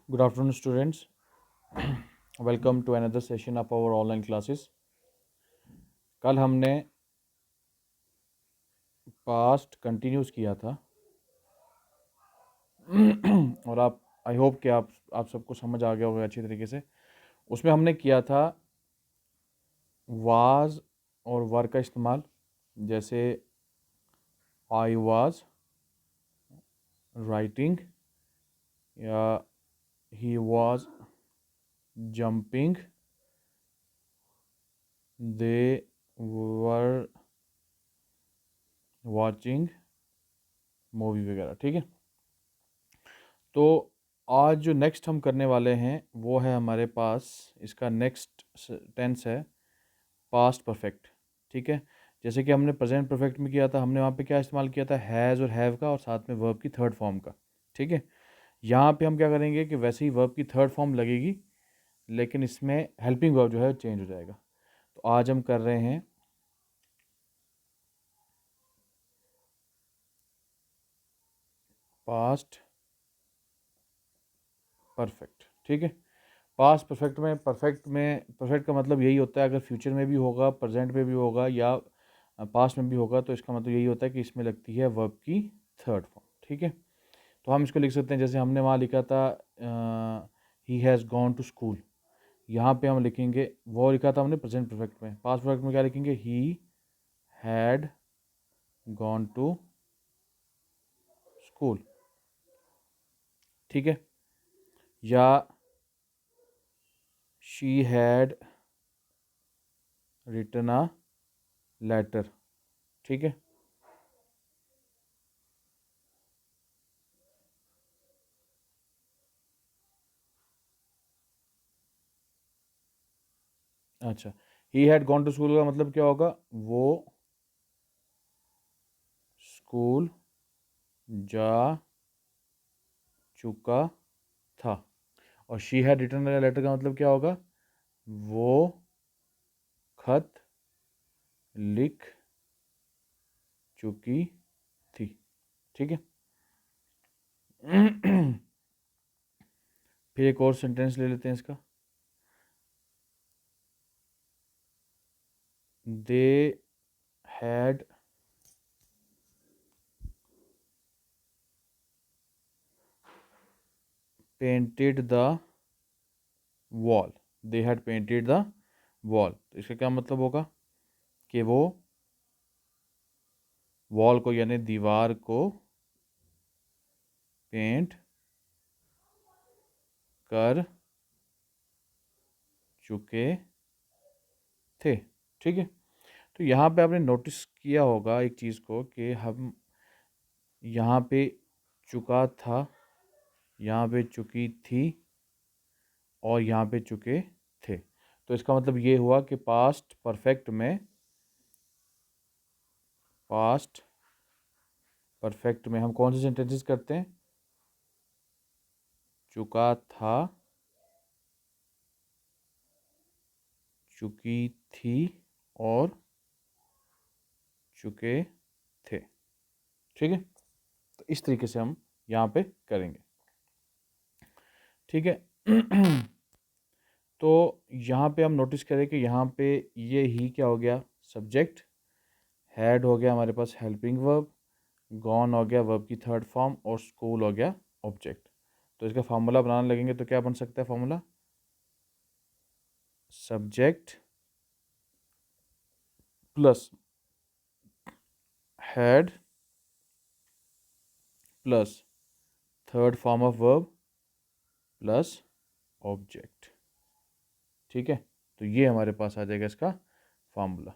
Good afternoon, students. Welcome to another session of our online classes. कल हमने past continuous किया था और आप आई होप कि आप सबको समझ आ गया होगा अच्छी तरीके से। उसमें हमने किया था वाज और वर का इस्तेमाल, जैसे आई वाज राइटिंग या he was jumping, they were watching movie वगैरह। ठीक है, तो आज जो नेक्स्ट हम करने वाले हैं वो है हमारे पास, इसका नेक्स्ट टेंस है पास्ट परफेक्ट। ठीक है, जैसे कि हमने प्रेजेंट परफेक्ट में किया था, हमने वहाँ पे क्या इस्तेमाल किया था, हैज़ और हैव का, और साथ में वर्ब की थर्ड फॉर्म का। ठीक है, यहाँ पे हम क्या करेंगे कि वैसे ही वर्ब की थर्ड फॉर्म लगेगी, लेकिन इसमें हेल्पिंग वर्ब जो है चेंज हो जाएगा। तो आज हम कर रहे हैं पास्ट परफेक्ट। ठीक है, पास्ट परफेक्ट का मतलब यही होता है, अगर फ्यूचर में भी होगा, प्रेजेंट में भी होगा या पास्ट में भी होगा, तो इसका मतलब यही होता है कि इसमें लगती है वर्ब की थर्ड फॉर्म। ठीक है, तो हम इसको लिख सकते हैं, जैसे हमने वहाँ लिखा था he has gone to school, यहाँ पे हम लिखेंगे, वो लिखा था हमने प्रेजेंट परफेक्ट में, पास्ट परफेक्ट में क्या लिखेंगे, he had gone to school. ठीक है, या she had written a letter. ठीक है, अच्छा, he had gone to school का मतलब क्या होगा, वो स्कूल जा चुका था। और शी हैड रिटन लेटर का मतलब क्या होगा, वो खत लिख चुकी थी। ठीक है, फिर एक और सेंटेंस ले लेते हैं इसका, they had painted the wall. They had painted the wall, तो इसका क्या मतलब होगा कि वो वॉल को यानी दीवार को पेंट कर चुके थे। ठीक है, तो यहाँ पे आपने नोटिस किया होगा एक चीज़ को कि हम यहाँ पे चुका था, यहाँ पे चुकी थी, और यहाँ पे चुके थे। तो इसका मतलब ये हुआ कि पास्ट परफेक्ट में हम कौन से सेंटेंसेस करते हैं, चुका था, चुकी थी और चुके थे। ठीक है, तो इस तरीके से हम यहाँ पे करेंगे। ठीक है, तो यहाँ पे हम नोटिस करें कि यहाँ पे ये ही क्या हो गया, सब्जेक्ट, हैड हो गया हमारे पास हेल्पिंग वर्ब, गॉन हो गया वर्ब की थर्ड फॉर्म, और स्कूल हो गया ऑब्जेक्ट। तो इसका फार्मूला बनाने लगेंगे तो क्या बन सकता है formula, subject plus had plus third form of verb plus object. ठीक है, तो ये हमारे पास आ जाएगा इसका फार्मूला।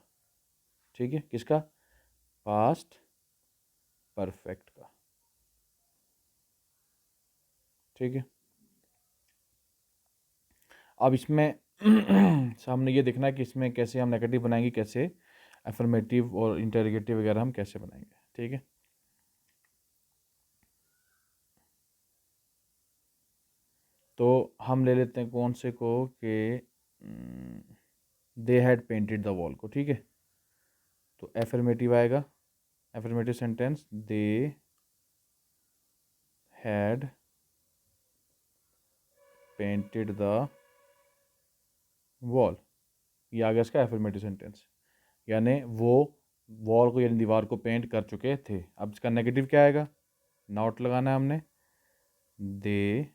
ठीक है, किसका, पास्ट परफेक्ट का। ठीक है, अब इसमें सामने ये देखना है कि इसमें कैसे हम नेगेटिव बनाएंगे, कैसे एफर्मेटिव और इंटरोगेटिव वगैरह हम कैसे बनाएंगे। ठीक है, तो हम ले लेते हैं कौन से को कि they had painted the wall को। ठीक है, तो एफर्मेटिव आएगा, affirmative sentence, they had painted the wall. ये आ गया इसका एफर्मेटिव सेंटेंस, यानी वो वॉल को यानी दीवार को पेंट कर चुके थे। अब इसका नेगेटिव क्या आएगा, नॉट लगाना है हमने। They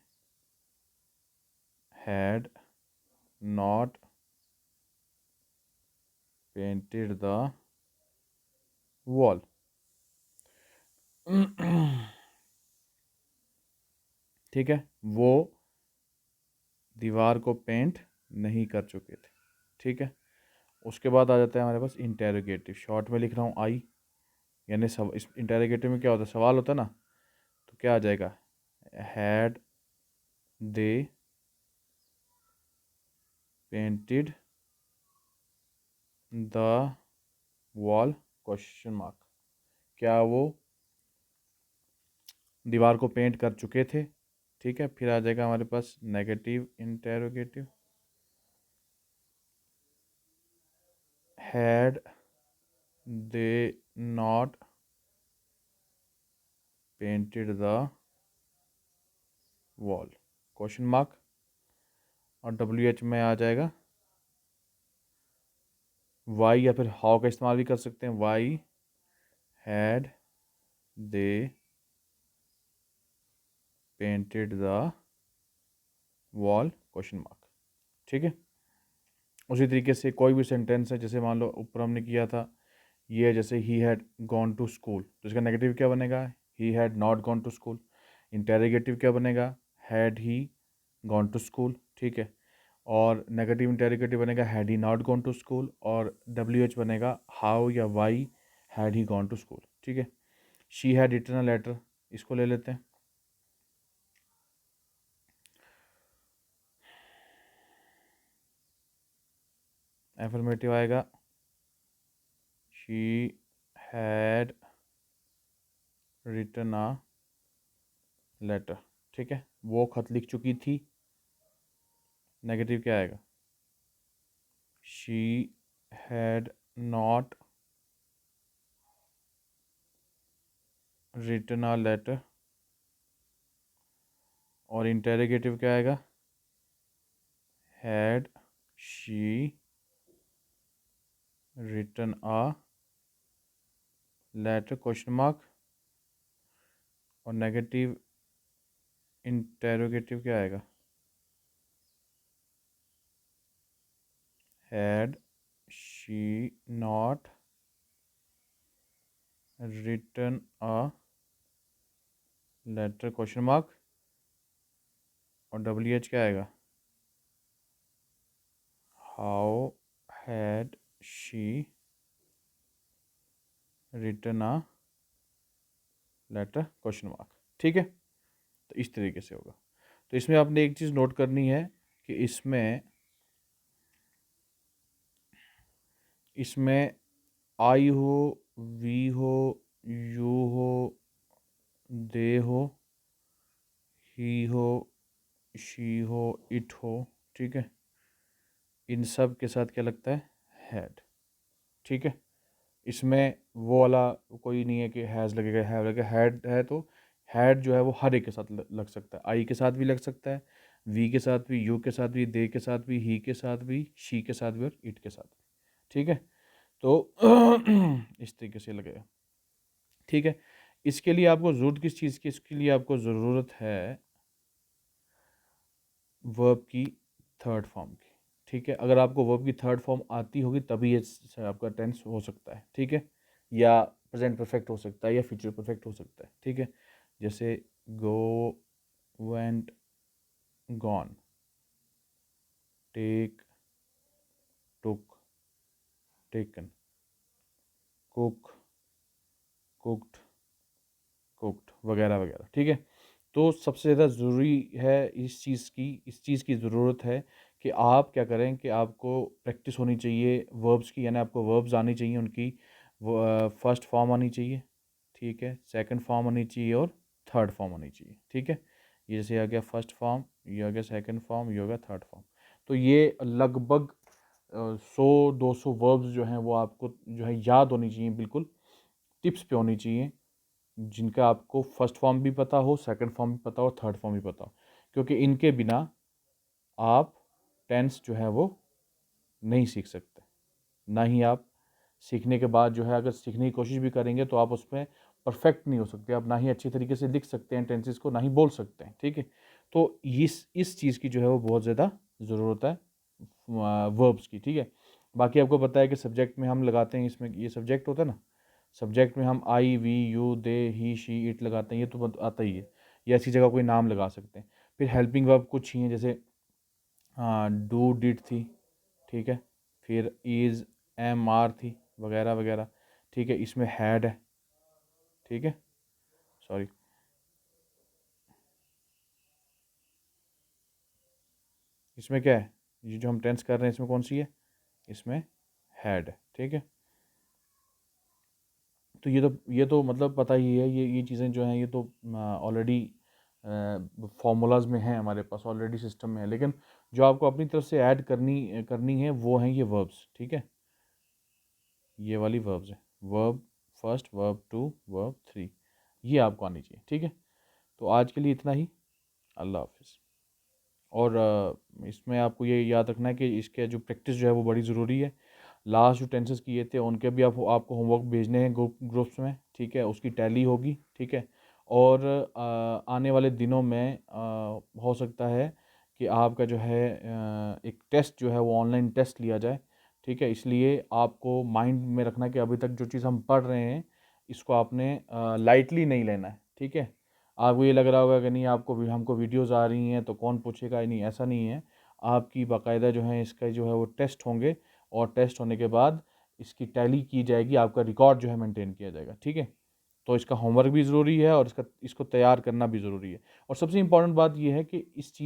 had not painted the wall. ठीक है, वो दीवार को पेंट नहीं कर चुके थे। ठीक है, उसके बाद आ जाता है हमारे पास इंटेरोगेटिव। शॉर्ट में लिख रहा हूँ आई, यानी सब इस इंटेरोगेटिव में क्या होता है, सवाल होता है ना, तो क्या आ जाएगा, had they painted the wall question mark. क्या वो दीवार को पेंट कर चुके थे। ठीक है, फिर आ जाएगा हमारे पास negative interrogative, had they not painted the wall question mark. और डब्ल्यू एच में आ जाएगा वाई, या फिर हाउ का इस्तेमाल भी कर सकते हैं, why had they painted the wall question mark. ठीक है, उसी तरीके से कोई भी सेंटेंस है, जैसे मान लो ऊपर हमने किया था ये, जैसे he had gone to school, तो इसका नेगेटिव क्या बनेगा, he had not gone to school. Interrogative क्या बनेगा, had he gone to school. ठीक है, और नेगेटिव इंटेरोगेटिव बनेगा had he not gone to school, और डब्ल्यू एच बनेगा हाउ या why had he gone to school. ठीक है, she had written a letter, इसको ले लेते हैं। एफर्मेटिव आएगा, she had written a letter. ठीक है, वो खत लिख चुकी थी। नेगेटिव क्या आएगा, she had not written a letter. और इंटेरोगेटिव क्या आएगा, had she written a letter question mark. और नेगेटिव इंटेरोगेटिव क्या आएगा, had she not written a letter question mark. और डब्ल्यू एच क्या आएगा, how had she written a letter question mark. ठीक है, तो इस तरीके से होगा। तो इसमें आपने एक चीज़ नोट करनी है कि इसमें इसमें आई हो, वी हो, यू हो, दे हो, ही हो, शी हो, इट हो। ठीक है, इन सब के साथ क्या लगता है, हैड। ठीक है, इसमें वो वाला कोई नहीं है कि हैज़ लगेगा, हैव लगेगा। हैड है तो हैड जो है वो हर एक के साथ लग सकता है, आई के साथ भी लग सकता है, वी के साथ भी, यू के साथ भी, दे के साथ भी, ही के साथ भी, शी के साथ भी, और इट के साथ भी। ठीक है, तो इस तरीके से लगेगा। ठीक है, इसके लिए आपको ज़रूरत किस चीज़ की, इसके लिए आपको ज़रूरत है वर्ब की थर्ड फॉर्म की। ठीक है, अगर आपको वर्ब की थर्ड फॉर्म आती होगी तभी ये आपका टेंस हो सकता है। ठीक है, या प्रेजेंट परफेक्ट हो सकता है, या फ्यूचर परफेक्ट हो सकता है। ठीक है, जैसे गो, वेंट, गॉन, टेक, टुक, टेकन, कुक, कुक्ड, कुक्ड, वगैरह वगैरह। ठीक है, तो सबसे ज़्यादा ज़रूरी है इस चीज़ की ज़रूरत है कि आप क्या करें कि आपको प्रैक्टिस होनी चाहिए वर्ब्स की, यानी आपको वर्ब्स आनी चाहिए, उनकी फर्स्ट फॉर्म आनी चाहिए। ठीक है, सेकंड फॉर्म आनी चाहिए, और थर्ड फॉर्म आनी चाहिए। ठीक है, ये जैसे आ गया फर्स्ट फॉर्म, ये आ गया सेकंड फॉर्म, ये हो गया थर्ड फॉर्म। तो ये लगभग 100-200 वर्ब्स जो हैं वो आपको जो है याद होनी चाहिए, बिल्कुल टिप्स पे होनी चाहिए, जिनका आपको फर्स्ट फॉर्म भी पता हो, सेकंड फॉर्म भी पता हो, थर्ड फॉर्म भी पता हो। क्योंकि इनके बिना आप टेंस जो है वो नहीं सीख सकते। ना ही आप सीखने के बाद जो है अगर सीखने की कोशिश भी करेंगे तो आप उसमें परफेक्ट नहीं हो सकते, आप ना ही अच्छी तरीके से लिख सकते हैं टेंसेस को, ना ही बोल सकते हैं, ठीक है। तो इस चीज़ की जो है वो बहुत ज़्यादा ज़रूरत है वर्ब्स की, ठीक है। बाकी आपको पता है कि सब्जेक्ट में हम लगाते हैं, इसमें ये सब्जेक्ट होता है ना, सब्जेक्ट में हम I we you they he she it लगाते हैं, ये तो आता ही है। ये ऐसी जगह कोई नाम लगा सकते हैं। फिर हेल्पिंग वर्ब कुछ ही हैं, जैसे डू डिड थी, ठीक है, फिर इज़ एम आर थी, वगैरह वगैरह, ठीक है। इसमें हैड है, ठीक है, सॉरी, इसमें क्या है, ये जो हम टेंस कर रहे हैं इसमें कौन सी है, इसमें हैड है, ठीक है। तो ये तो मतलब पता ही है, ये चीज़ें जो हैं ये तो ऑलरेडी फार्मूलाज में हैं, हमारे पास ऑलरेडी सिस्टम में है। लेकिन जो आपको अपनी तरफ से ऐड करनी करनी है वो हैं ये वर्ब्स, ठीक है। ये वाली वर्ब्स है, verb first, verb two, verb three, ये आपको आनी चाहिए, ठीक है। तो आज के लिए इतना ही। अल्लाह हाफिज़। और इसमें आपको ये याद रखना है कि इसके जो प्रैक्टिस जो है वो बड़ी ज़रूरी है। लास्ट जो टेंसेस किए थे उनके भी आपको होमवर्क भेजने हैं ग्रुप्स में, ठीक है, उसकी टैली होगी, ठीक है। और आने वाले दिनों में हो सकता है कि आपका जो है एक टेस्ट जो है वो ऑनलाइन टेस्ट लिया जाए, ठीक है। इसलिए आपको माइंड में रखना कि अभी तक जो चीज़ हम पढ़ रहे हैं इसको आपने लाइटली नहीं लेना है, ठीक है। आपको ये लग रहा होगा कि नहीं आपको हमको वीडियोज़ आ रही हैं तो कौन पूछेगा, नहीं ऐसा नहीं है। आपकी बाकायदा जो है इसका जो है वो टेस्ट होंगे, और टेस्ट होने के बाद इसकी टैली की जाएगी, आपका रिकॉर्ड जो है मेंटेन किया जाएगा, ठीक है। तो इसका होमवर्क भी ज़रूरी है और इसको तैयार करना भी ज़रूरी है। और सबसे इम्पॉर्टेंट बात यह है कि इस चीज़